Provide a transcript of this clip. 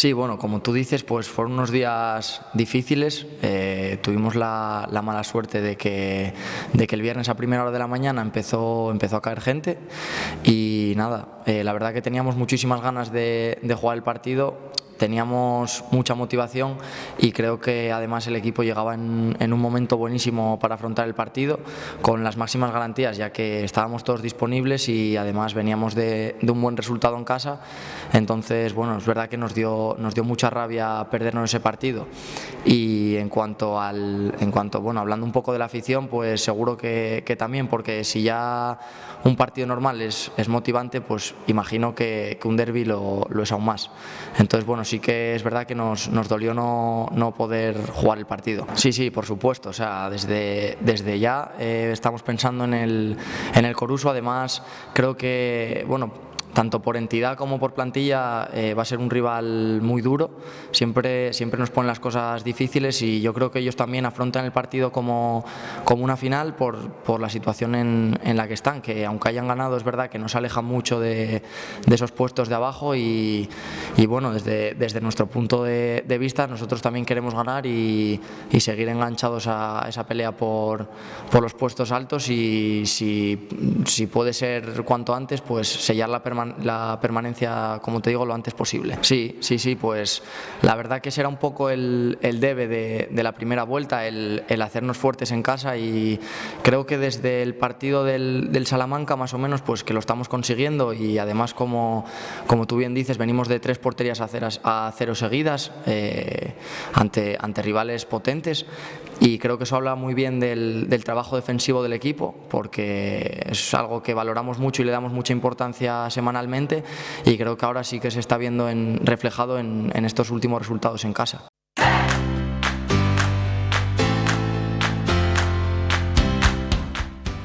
Sí, bueno, como tú dices, pues fueron unos días difíciles. Tuvimos la mala suerte de que el viernes a primera hora de la mañana empezó a caer gente y nada, la verdad que teníamos muchísimas ganas de jugar el partido. Teníamos mucha motivación y creo que además el equipo llegaba en un momento buenísimo para afrontar el partido con las máximas garantías, ya que estábamos todos disponibles y además veníamos de un buen resultado en casa. Entonces, bueno, es verdad que nos dio mucha rabia perdernos ese partido. Y en cuanto, bueno, hablando un poco de la afición, pues seguro que también, porque si ya un partido normal es motivante, pues imagino que un derbi lo es aún más. Entonces, bueno, sí que es verdad que nos dolió no poder jugar el partido. Sí, por supuesto, o sea, desde ya estamos pensando en el Coruso. Además, creo que, bueno, tanto por entidad como por plantilla va a ser un rival muy duro. Siempre nos ponen las cosas difíciles y yo creo que ellos también afrontan el partido como una final por la situación en la que están, que aunque hayan ganado es verdad que nos alejan mucho de esos puestos de abajo y bueno, desde nuestro punto de vista nosotros también queremos ganar y seguir enganchados a esa pelea por los puestos altos y si puede ser cuanto antes, pues sellar la permanencia, como te digo, lo antes posible. Sí, pues la verdad que será un poco el debe de la primera vuelta, el hacernos fuertes en casa, y creo que desde el partido del Salamanca más o menos pues que lo estamos consiguiendo, y además como tú bien dices, venimos de 3 porterías a cero seguidas ante rivales potentes, y creo que eso habla muy bien del trabajo defensivo del equipo, porque es algo que valoramos mucho y le damos mucha importancia semanalmente, y creo que ahora sí que se está viendo reflejado en estos últimos resultados en casa.